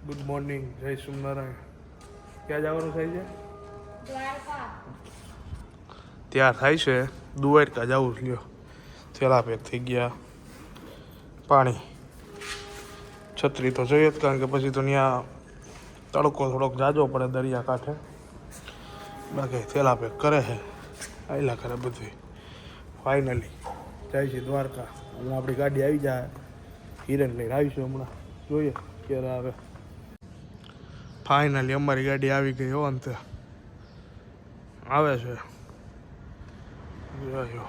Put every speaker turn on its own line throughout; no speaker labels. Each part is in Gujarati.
ગુડ મોર્નિંગ, જય સોમનારાયણ. ક્યાં જવાનું થાય છે?
દ્વારકા.
ત્યાં થાય છે દ્વારકા જવું જ લ્યો. થેલા પેક થઈ ગયા, પાણી, છત્રી તો જોઈએ જ, કારણ કે પછી તો ત્યાં તડકો થોડોક જાજો પડે દરિયા કાંઠે. બાકી થેલા પેક કરે છે, આયલા કરે બધું. ફાઇનલી જાય છે દ્વારકા. હમણાં આપણી ગાડી આવી જાય, હિરેન લઈને આવીશું હમણાં, જોઈએ ક્યારે આવે. ફાઇનલી અમારી ગાડી આવી ગઈ હો, અંતે આવે છે. આવ્યો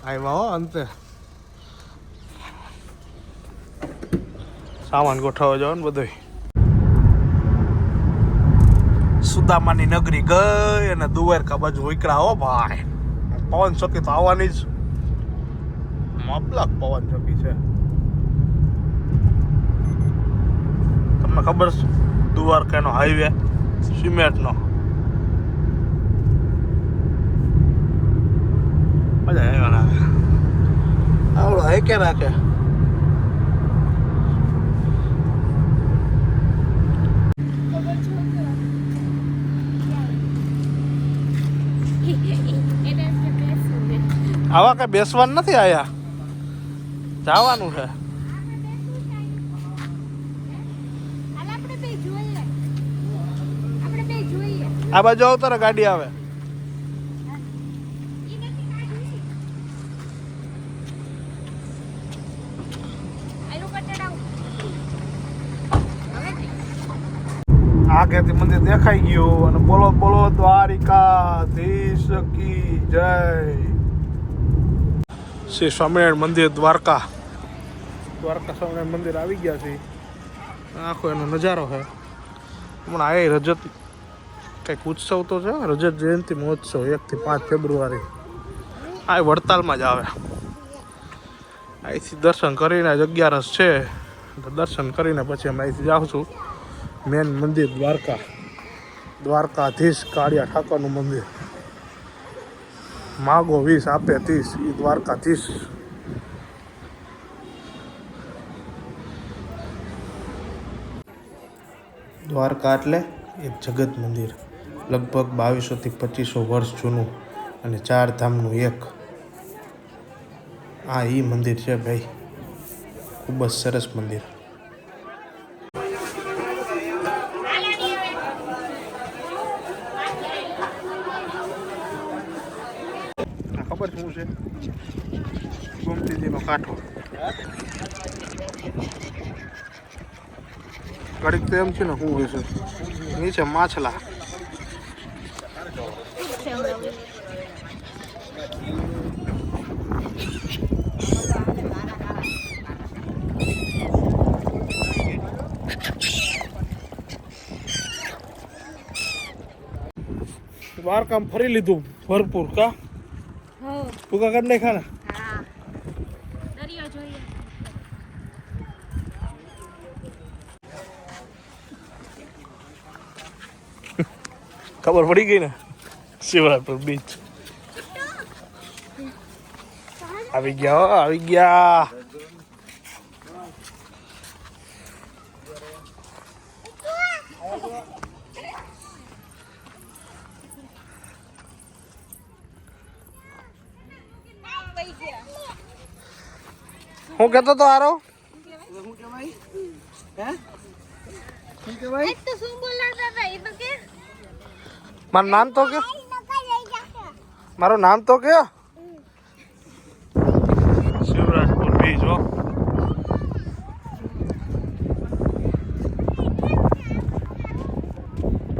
આવ્યા હો અંતે. સામાન ગોઠવવા જવાનું બધું. સુદામાની નગરી ગઈ અને દ્વારકા બાજુ ઉકળા હો ભાઈ. પવન ચોકી તો આવવાની જ, મબલક પવન ચોકી છે. તમને ખબર છે દ્વારકાનો હાઈવે સિમેન્ટનો? મજા આવ્યો રાખે, આવડો હાઈકે રાખે. આવા કઈ બેસવાનું નથી, આયા જવાનું છે. આ બાજુ આવતો ને ગાડી આવે. આગળથી મંદિર દેખાઈ ગયું અને બોલો બોલો દ્વારિકાધીશ કી જય. શ્રી સ્વામિનારાયણ મંદિર દ્વારકા. દ્વારકા સ્વામિનારાયણ મંદિર આવી ગયા છે. આખો એનો નજારો છે. હમણાં આ રજત કંઈક ઉત્સવ તો છે, રજત જયંતિ મહોત્સવ 1 થી 5 ફેબ્રુઆરી. આ વડતાલમાં જ આવે. અહીંથી દર્શન કરીને જ 11 છે, દર્શન કરીને પછી અમે અહીંથી જાઉં છું મેન મંદિર દ્વારકા. દ્વારકાધીશ કાળિયા ઠાકોરનું મંદિર. માગો 20 આપે 30, એ દ્વારકાધીશ. દ્વારકા એટલે એક જગત મંદિર, લગભગ 2200 થી 2500 વર્ષ જૂનું અને 4 ધામનું એક આ ઈ મંદિર છે ભાઈ. ખૂબ જ સરસ મંદિર. ખબર શું છે? ગોમતીજીનો કાંઠો. ઘડીક તો એમ છે ને શું હોય છે, નીચે માછલા. દ્વારકામાં ફરી લીધું ભરપૂર. કા ભૂકા કરી નાખા ને? ખબર પડી ગઈ ને? શિવરાજપુર બીચ આવી ગયા, આવી ગયા. હું કેતો તો આરો મારું નામ તો કે, મારું નામ તો કે. શિવરાજપુર બીચ હો.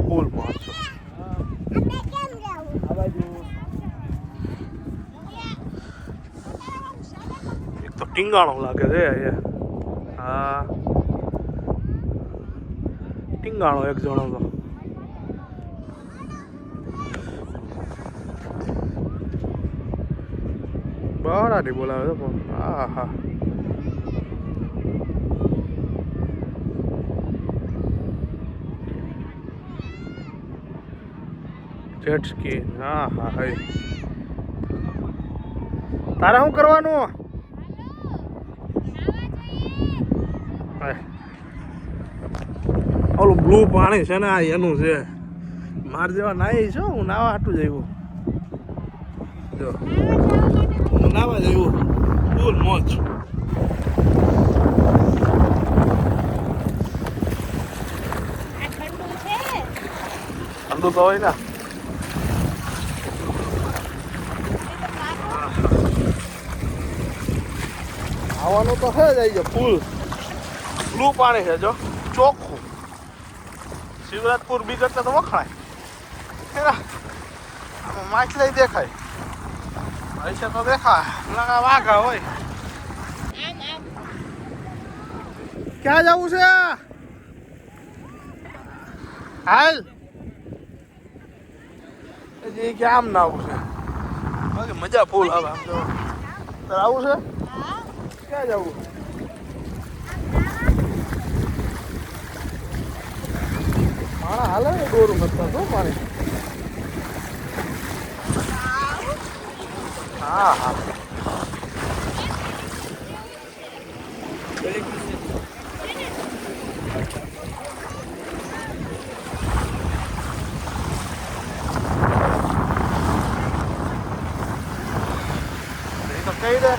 ફૂલ માણસો. એક તો ટીંગાણો લાગે છે અહીંયા. હા, ટીંગાણો એક જણો તો. બરાડી બોલાવે છે પણ. હા હા, જેટ સ્કી. હા હા, તારે શું કરવાનું? ઓલું બ્લુ પાણી છે ને આ એનું છે. માર જેવા નાઈ છો હું નાવા હાટું જ આવ્યો. જો હું નાવા જ આવ્યો ફૂલ મોજ. ઠંડુ તો હોય ને. આવવાનું તો છે જ આવી જાય ફૂલ બ્લુ પાણી છે જો ચોખ્ખું. શિવરાજપુર બી કરતા તો વખણાય માછલી દેખાય પૈસા તો દેખાય વાઘા હોય. ક્યાં જવું છે? હાલ હજી કે આમ ના આવું છે મજા ફૂલ આવે આમ જો. તારે આવું છે? ક્યાં જવું? માણા હાલે ને દોરું નથી તો પાણી. હા હા તો કઈ દે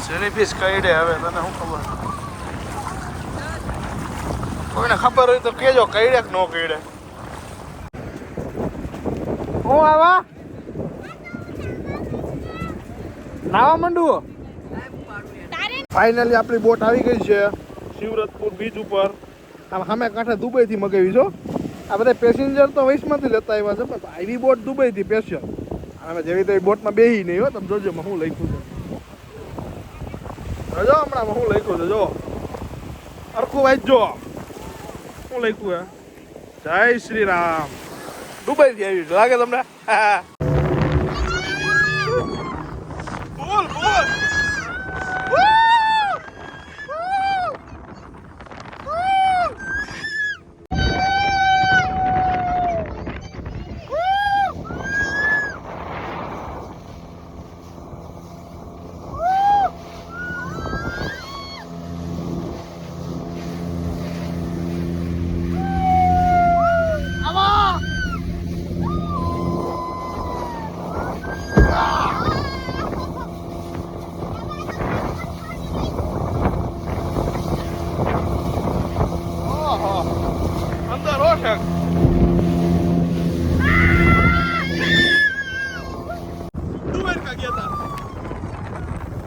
જેલીફિશ કઈ દે. હવે તને શું ખબર? કોઈને ખબર હોય તો કેજો કઈડે કે નો કઈડે. હું આવા નાવા માંડવું. ફાઇનલી આપણી બોટ આવી ગઈ છે શિવરજપુર બીચ ઉપર. આમ સામે કાંઠે દુબઈથી મગાવી છો. આ બધા પેસેન્જર તો વૈશમાંથી લેતા આવ્યા છે પણ આવી બોટ દુબઈથી સ્પેશિયલ. અમે જેવી તો બોટમાં બેહી નહીં હો. તમે જોજો હું લખ્યું છે. જો હમણાં હું લખ્યું છે જો અરખું વાંચજો શું લખ્યું હે. જય શ્રી રામ. દુબઈથી આવી લાગે તમને? બોલ બોલ.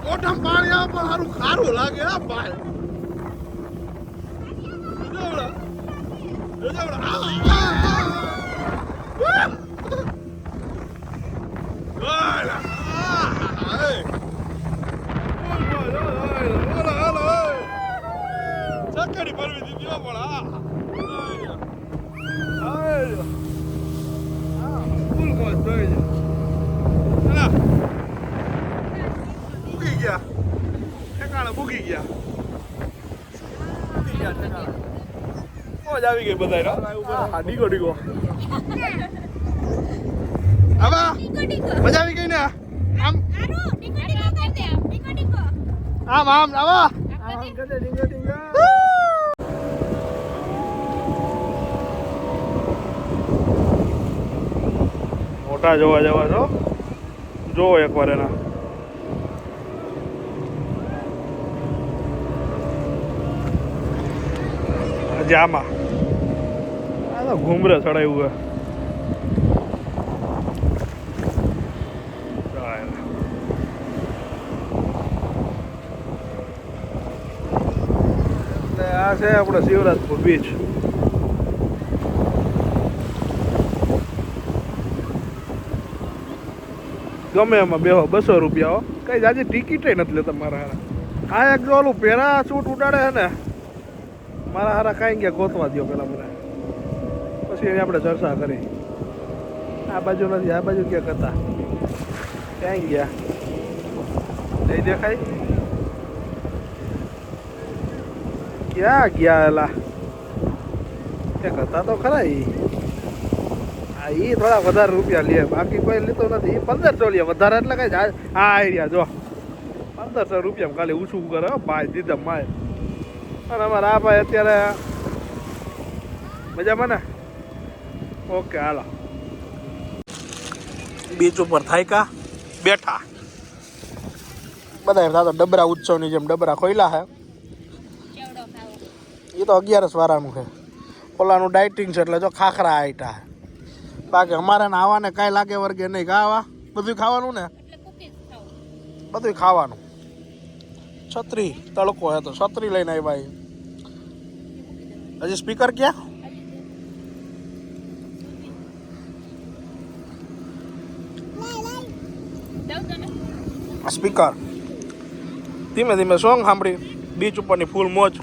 મોઢામાં પાણી આવે પણ સારું ખારું લાગે હા ભાઈ. ચકડી ભરવી દીધી પણ ફૂલ મોજ જોઈ છે. ભૂગી ગયા ઠેકાણા ભૂગી ગયા ઠેકાણા. મોજ આવી ગઈ બધા. હા ડીગો ડીગો. આવા મજા આવી ગઈ ને? આમ આમ આમ આવા ડીંગો ડીંગો. મોટા જોવા જવા છો જોવો એકવાર એના. હજી આમાં આ તો ઘૂમરે ચડાવ્યું હે. આ છે આપણે શિવરાજપુર બીચ. ગમે એમાં બેહો 200 રૂપિયા. કઈ જાજી ટિકિટ નથી લેતા મારા હારા. આ એક જો ઓલું પેરા સૂટ ઉડાડે છે ને મારા હારા કાંઈ ગયા ગોતવા દો પેલા મને પછી એની આપણે ચર્ચા કરી. આ બાજુ નથી આ બાજુ ક્યાંક હતા ક્યાંય ગયા નહીં દેખાય. ક્યાં ગયા એલા એક હતા તો ખરા. આ એ થોડા વધારે રૂપિયા લે, બાકી કોઈ લેતો નથી. 1500 લે, વધારે એટલે કઈ જાય. હા આઈડિયા જો 1500 રૂપિયા ખાલી ઊંચું કરે ભાઈ દીધા માય. અને અમારા આ ભાઈ અત્યારે મજામાં ને? ઓકે હાલો. બીચ ઉપર થાયકા બેઠા બધા તો ડબરા ઉત્સવની જેમ ડબરા ખોઈલા હે. એ તો 11 વાળાનું છે. ઓલાનું ડાયટિંગ છે એટલે જો ખાખરા આઈટા. બાકી અમારે ને આવાને કાંઈ લાગે વર્ગે નહીં. ખાવા બધું ખાવાનું ને, બધું ખાવાનું. છત્રી તડકો હે તો છત્રી લઈને આવ્યા. હજી સ્પીકર ક્યાં? સ્પીકર. ધીમે ધીમે સોંગ સાંભળી બીચ ઉપરની ફૂલ મોજ.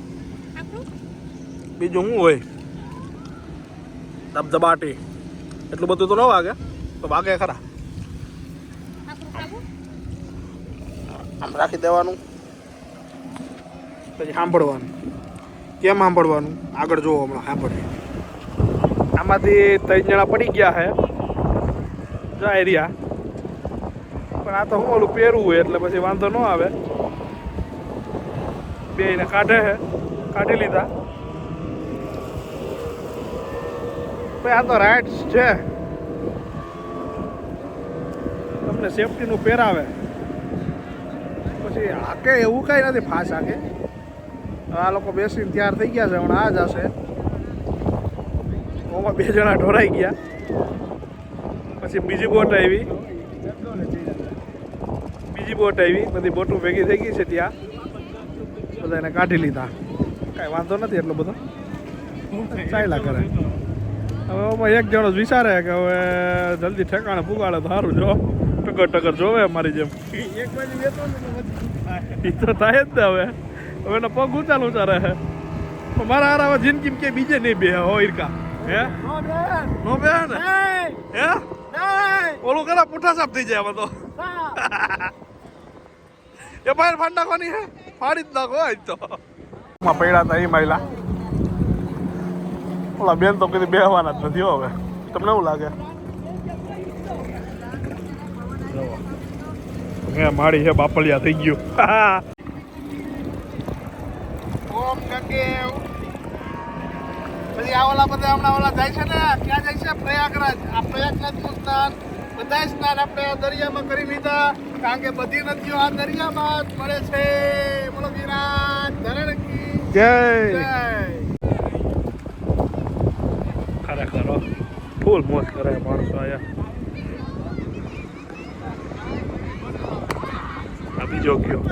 બીજું શું હોય? ધબધબાટી એટલું બધું તો ન વાગે, તો વાગે ખરા. આમ રાખી દેવાનું, પછી સાંભળવાનું. કેમ સાંભળવાનું? આગળ જોવો, હમણાં સાંભળીએ. આમાંથી 3 જણા પડી ગયા છે જાય રહ્યા, પણ આ તો હું ઓલું પહેરવું હોય એટલે પછી વાંધો ન આવે. બેયને કાઢે છે, કાઢી લીધા. ભાઈ આ તો રાઇટ્સ છે, તમને સેફટીનું પહેરાવે. પછી આકે એવું કાંઈ નથી ફાસ આકે. આ લોકો બેસીને તૈયાર થઈ ગયા છે, હમણાં આ જ હશે. ઓમાં 2 જણા ઢોરાઈ ગયા. પછી બીજી બોટ આવી, બધી બોટો ભેગી થઈ ગઈ છે ત્યાં. બધા એને કાઢી લીધા, કાંઈ વાંધો નથી એટલો બધો, ચાલ્યા કરે. હવે આમાં એક જણો જ વિચારે કે હવે જલ્દી ઠેકાણે પુગાડે તો સારું. જો ટકર જોવે મારી જેમ. એ તો થાય જ ને. હવે એનો પગ ઊંચા રહે. મારા હારા હવે જિંદગી કે બીજે નહીં બે ઈરકા. હે નો બે ને? હે ઓલું કરા પુઠા સાફ થઈ જાય. હવે તો એ ભાઈ ફાડ નાખવાની હે, ફાડી જ નાખો. આજ તો પડ્યા હતા એ માયલા. ઓલા બેન તો કદી બેહવાના જ નથી. હવે તમને એવું લાગે? હે માડી છે બાપલિયા થઈ ગયું. ઓમ ગંગેવ. પછી આ ઓલા બધા હમણાં ઓલા જાય છે ને, ક્યાં જાય છે? પ્રયાગરાજ. આ પ્રયાગરાજનું સ્નાન, બધા સ્નાન આપણે દરિયામાં કરી લીધા, કારણ કે બધી નદીઓ આ દરિયામાં જ મળે છે. બોલો વિરાટ ધરણ કી જય. ખરેખર ફૂલ મોજ કરે માણસો આયા. બીજો ગયો.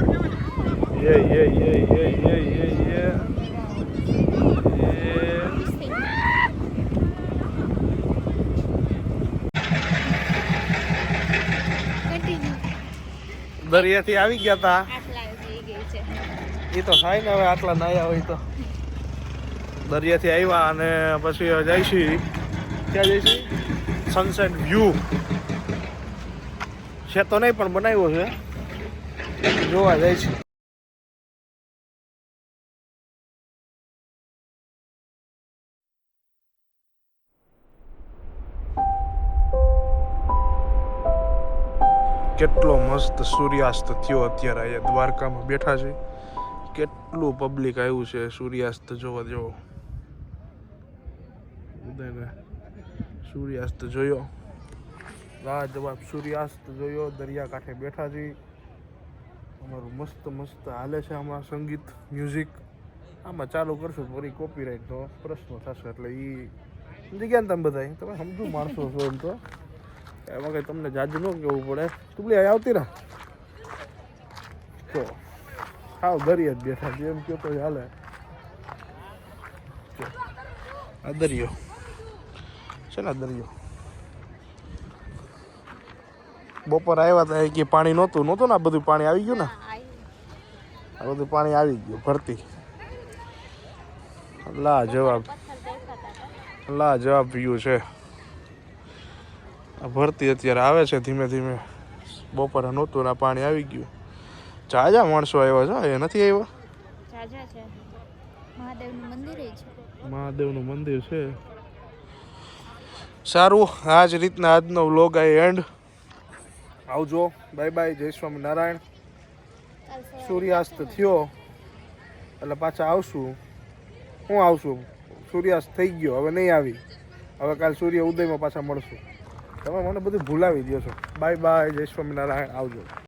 દરિયાથી આવી ગયા તા. એ તો થાય ને હવે આટલા નાયા હોય તો. દરિયાથી આવ્યા અને પછી જઈશી. ક્યાં જઈશી? સનસેટ વ્યૂ છે તો નહીં પણ બનાવ્યો છે, જોવા જાય છે. કેટલો મસ્ત સૂર્યાસ્ત થયો અત્યારે. અહીંયા દ્વારકામાં બેઠા છે, કેટલું પબ્લિક આવ્યું છે સૂર્યાસ્ત જોવા. જેવો બધાને સૂર્યાસ્ત જોયો, લાજવાબ સૂર્યાસ્ત જોયો. દરિયા કાંઠે બેઠા છીએ. અમારું મસ્ત મસ્ત હાલે છે આમાં સંગીત, મ્યુઝિક. આમાં ચાલુ કરશું ફરી કોપીરાઇટનો પ્રશ્ન થશે, એટલે એ સમજી ગયા ને તમે બધા. તમે સમજુ માણસો છો એમ તો, એમાં કંઈ તમને જાજુ ન કહેવું પડે. તું આવતી ને તો હાવ દરિયા જ બેઠા જેમ કહો તો હાલે. આ દરિયો છે ને, દરિયો. બપોર આવ્યા હતા કે પાણી નહોતું ને આ બધું પાણી આવી ગયું ને. આ બધું પાણી આવી ગયું ભરતી. લાજવાબ વ્યૂ છે. આ ભરતી અત્યારે આવે છે ધીમે ધીમે. બપોરે નહોતું ને પાણી આવી ગયું. જાજા માણસો આવ્યા છે. એ નથી આવ્યા? મહાદેવનું મંદિર છે. સારું, આ જ રીતના આજનો વ્લોગ આ એન્ડ. આવજો, બાય બાય, જય સ્વામિનારાયણ. સૂર્યાસ્ત થયો એટલે પાછા આવશું. હું આવશું, સૂર્યાસ્ત થઈ ગયો, હવે નહીં આવી. હવે કાલ સૂર્ય ઉદયમાં પાછા મળશું. તમે મને બધું ભૂલાવી દો છો. બાય બાય, જય સ્વામિનારાયણ, આવજો.